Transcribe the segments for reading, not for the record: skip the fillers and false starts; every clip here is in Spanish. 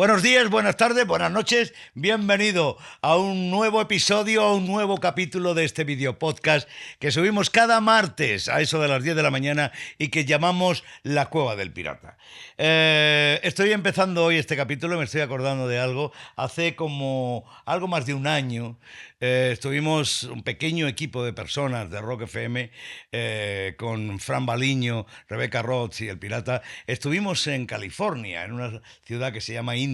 Buenos días, buenas tardes, buenas noches. Bienvenido a un nuevo episodio, a un nuevo capítulo de este video podcast que subimos cada martes a eso de las 10 de la mañana y que llamamos La Cueva del Pirata. Estoy empezando hoy este capítulo, me estoy acordando de algo. Hace como algo más de un año estuvimos un pequeño equipo de personas de Rock FM con Fran Baliño, Rebeca Roth y el Pirata. Estuvimos en California, en una ciudad que se llama Indio,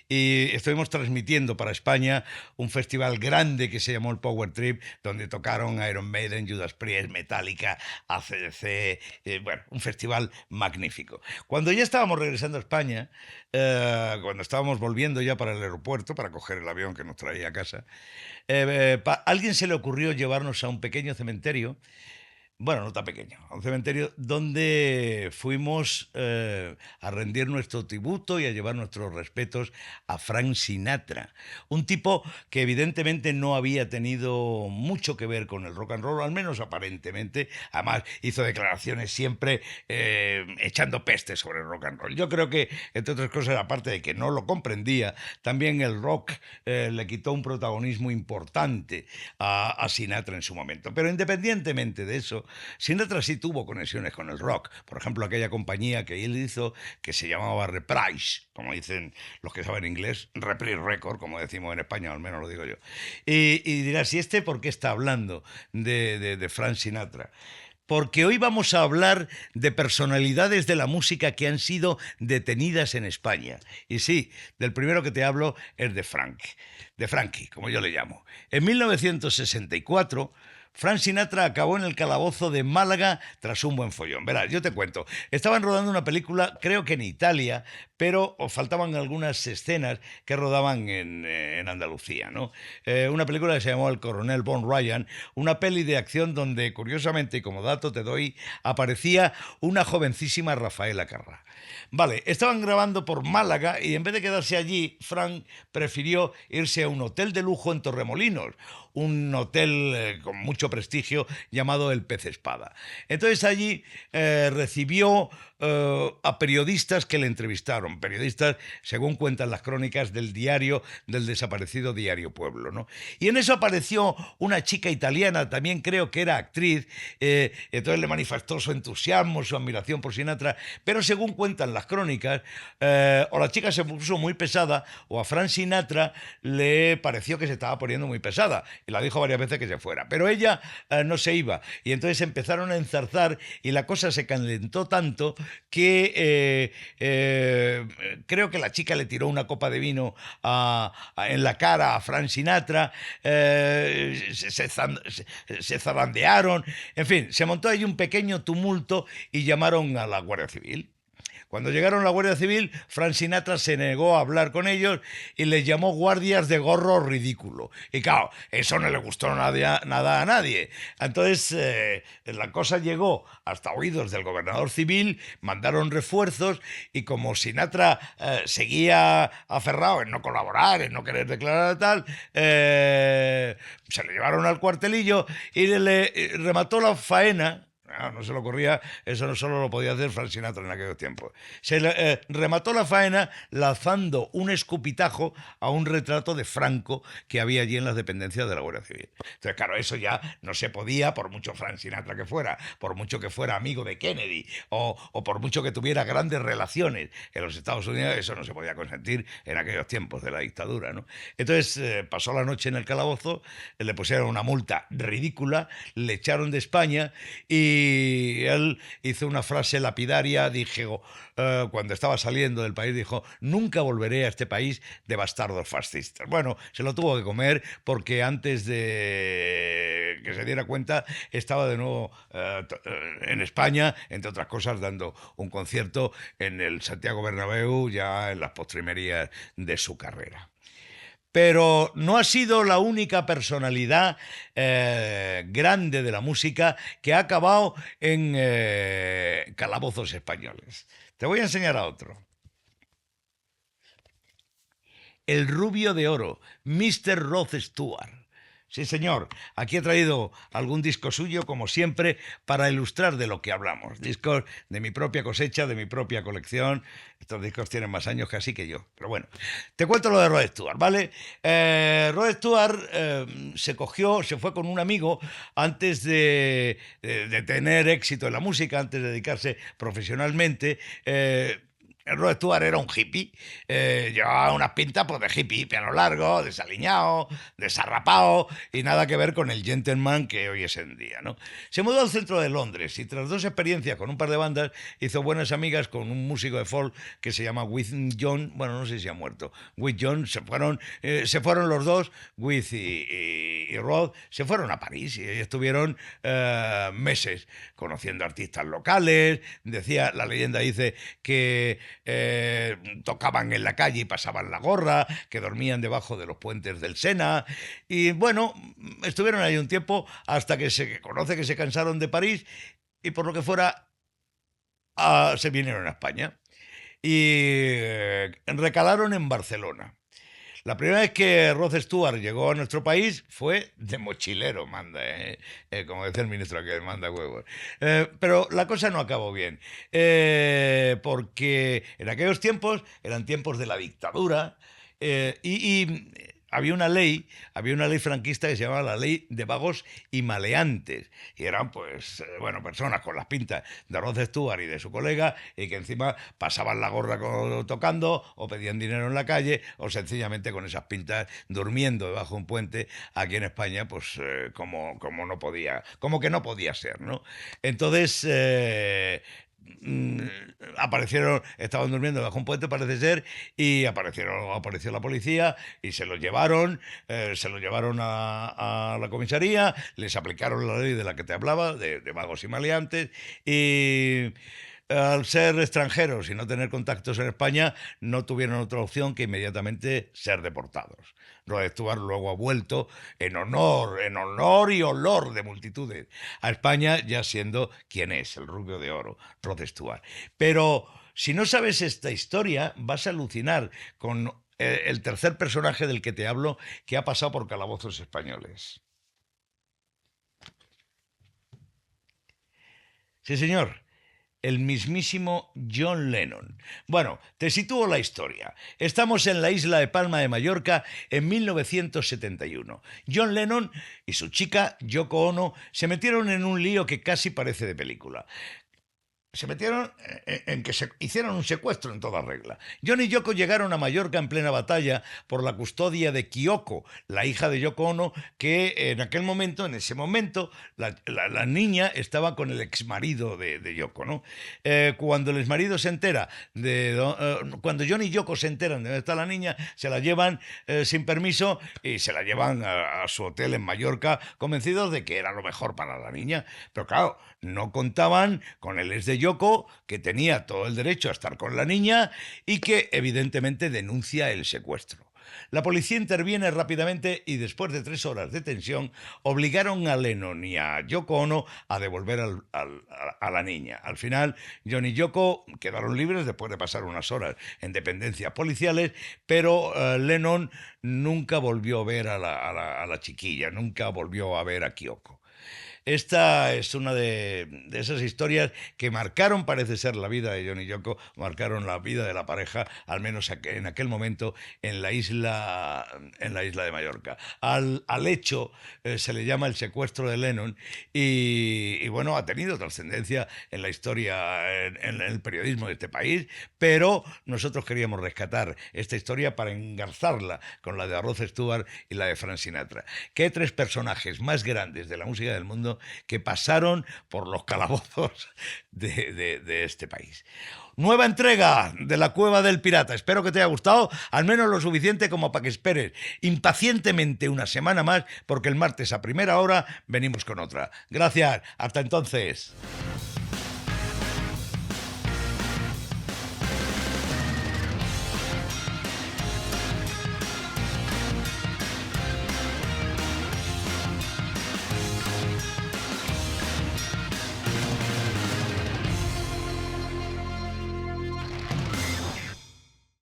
y estuvimos transmitiendo para España un festival grande que se llamó el Power Trip, donde tocaron Iron Maiden, Judas Priest, Metallica, AC/DC, bueno, un festival magnífico. Cuando ya estábamos regresando a España, cuando estábamos volviendo ya para el aeropuerto, para coger el avión que nos traía a casa, a alguien se le ocurrió llevarnos a un pequeño cementerio. Bueno, no tan pequeño, a un cementerio donde fuimos a rendir nuestro tributo y a llevar nuestros respetos a Frank Sinatra, un tipo que evidentemente no había tenido mucho que ver con el rock and roll, al menos aparentemente. Además hizo declaraciones siempre echando peste sobre el rock and roll. Yo creo que, entre otras cosas, aparte de que no lo comprendía, también el rock le quitó un protagonismo importante a Sinatra en su momento. Pero independientemente de eso, Sinatra sí tuvo conexiones con el rock. Por ejemplo, aquella compañía que él hizo que se llamaba Reprise, como dicen los que saben inglés, Reprise Record, como decimos en España, al menos lo digo yo. Y dirás, ¿y este por qué está hablando de Frank Sinatra? Porque hoy vamos a hablar de personalidades de la música que han sido detenidas en España. Y sí, del primero que te hablo es de Frankie, como yo le llamo. En 1964, Frank Sinatra acabó en el calabozo de Málaga tras un buen follón. Verás, yo te cuento. Estaban rodando una película, creo que en Italia, pero faltaban algunas escenas que rodaban en Andalucía, ¿no? Una película que se llamó El Coronel Von Ryan, una peli de acción donde, curiosamente, y como dato te doy, aparecía una jovencísima Rafaela Carrà. Vale, estaban grabando por Málaga y en vez de quedarse allí, Frank prefirió irse a un hotel de lujo en Torremolinos, un hotel con mucho prestigio llamado El Pez Espada. Entonces allí recibió a periodistas que le entrevistaron, periodistas según cuentan las crónicas del diario, del desaparecido Diario Pueblo, ¿no? Y en eso apareció una chica italiana, también creo que era actriz, entonces le manifestó su entusiasmo, su admiración por Sinatra, pero según cuentan las crónicas, o la chica se puso muy pesada, o a Frank Sinatra le pareció que se estaba poniendo muy pesada, y la dijo varias veces que se fuera, pero ella no se iba, y entonces empezaron a enzarzar, y la cosa se calentó tanto que creo que la chica le tiró una copa de vino en la cara a Frank Sinatra, se zarandearon, en fin, se montó ahí un pequeño tumulto y llamaron a la Guardia Civil. Cuando llegaron a la Guardia Civil, Frank Sinatra se negó a hablar con ellos y les llamó guardias de gorro ridículo. Y claro, eso no le gustó nada a nadie. Entonces, la cosa llegó hasta oídos del gobernador civil, mandaron refuerzos y como Sinatra seguía aferrado en no colaborar, en no querer declarar tal, se le llevaron al cuartelillo y le remató la faena. No se le ocurría, eso no solo lo podía hacer Frank Sinatra en aquellos tiempos. Se remató la faena lanzando un escupitajo a un retrato de Franco que había allí en las dependencias de la Guardia Civil. Entonces, claro, eso ya no se podía, por mucho Frank Sinatra que fuera, por mucho que fuera amigo de Kennedy o por mucho que tuviera grandes relaciones en los Estados Unidos, eso no se podía consentir en aquellos tiempos de la dictadura, ¿no? Entonces, pasó la noche en el calabozo, le pusieron una multa ridícula, le echaron de España y él hizo una frase lapidaria, cuando estaba saliendo del país, dijo: nunca volveré a este país de bastardos fascistas. Bueno, se lo tuvo que comer porque antes de que se diera cuenta estaba de nuevo en España, entre otras cosas, dando un concierto en el Santiago Bernabéu, ya en las postrimerías de su carrera. Pero no ha sido la única personalidad grande de la música que ha acabado en calabozos españoles. Te voy a enseñar a otro. El rubio de oro, Mr. Rod Stewart. Sí, señor. Aquí he traído algún disco suyo, como siempre, para ilustrar de lo que hablamos. Discos de mi propia cosecha, de mi propia colección. Estos discos tienen más años casi que yo. Pero bueno, te cuento lo de Rod Stewart, ¿vale? Rod Stewart se fue con un amigo antes de tener éxito en la música, antes de dedicarse profesionalmente. Rod Stewart era un hippie, llevaba unas pintas pues, de hippie, pelo largo, desaliñado, desarrapado y nada que ver con el gentleman que hoy es en día, ¿no? Se mudó al centro de Londres y tras 2 experiencias con un par de bandas hizo buenas amigas con un músico de folk que se llama With John, bueno, no sé si ha muerto, With John, se fueron los dos, With y Rod, se fueron a París y estuvieron meses conociendo artistas locales, la leyenda dice que tocaban en la calle y pasaban la gorra, que dormían debajo de los puentes del Sena y bueno, estuvieron ahí un tiempo hasta que se conoce que se cansaron de París y por lo que fuera se vinieron a España y recalaron en Barcelona. La primera vez que Rod Stewart llegó a nuestro país fue de mochilero, como decía el ministro que manda huevos. Pero la cosa no acabó bien, porque en aquellos tiempos eran tiempos de la dictadura y había una ley franquista que se llamaba la ley de vagos y maleantes. Y eran, pues, bueno, personas con las pintas de Rod Stewart y de su colega y que encima pasaban la gorra tocando o pedían dinero en la calle o sencillamente con esas pintas durmiendo debajo de un puente aquí en España, pues, como no podía, como que no podía ser, ¿no? Entonces, estaban durmiendo bajo un puente parece ser y apareció la policía y se los llevaron a la comisaría, les aplicaron la ley de la que te hablaba de vagos y maleantes y al ser extranjeros y no tener contactos en España, no tuvieron otra opción que inmediatamente ser deportados. Rod Stewart luego ha vuelto en honor y olor de multitudes a España, ya siendo quien es, el rubio de oro, Rod Stewart. Pero si no sabes esta historia, vas a alucinar con el tercer personaje del que te hablo, que ha pasado por calabozos españoles. Sí, señor. El mismísimo John Lennon. Bueno, te sitúo la historia. Estamos en la isla de Palma de Mallorca en 1971. John Lennon y su chica, Yoko Ono, se metieron en un lío que casi parece de película. Se metieron en que se hicieron un secuestro en toda regla. John y Yoko llegaron a Mallorca en plena batalla por la custodia de Kyoko, la hija de Yoko Ono, que en ese momento, la niña estaba con el exmarido de Yoko, ¿no? Cuando el exmarido se entera cuando John y Yoko se enteran de dónde está la niña, se la llevan sin permiso y se la llevan a su hotel en Mallorca, convencidos de que era lo mejor para la niña. Pero claro, no contaban con el ex de Yoko, que tenía todo el derecho a estar con la niña y que evidentemente denuncia el secuestro. La policía interviene rápidamente y después de 3 horas de tensión obligaron a Lennon y a Yoko Ono a devolver a la niña. Al final, John y Yoko quedaron libres después de pasar unas horas en dependencias policiales, pero Lennon nunca volvió a ver a la chiquilla, nunca volvió a ver a Kyoko. Esta es una de esas historias que marcaron, parece ser, la vida de John y Yoko, marcaron la vida de la pareja, al menos en aquel momento, en la isla de Mallorca. Al hecho se le llama el secuestro de Lennon y bueno, ha tenido trascendencia en la historia, en el periodismo de este país, pero nosotros queríamos rescatar esta historia para engarzarla con la de Rod Stewart y la de Frank Sinatra. ¿Qué 3 personajes más grandes de la música del mundo que pasaron por los calabozos de este país? Nueva entrega de La Cueva del Pirata. Espero que te haya gustado, al menos lo suficiente como para que esperes impacientemente una semana más, porque el martes a primera hora venimos con otra. Gracias, hasta entonces.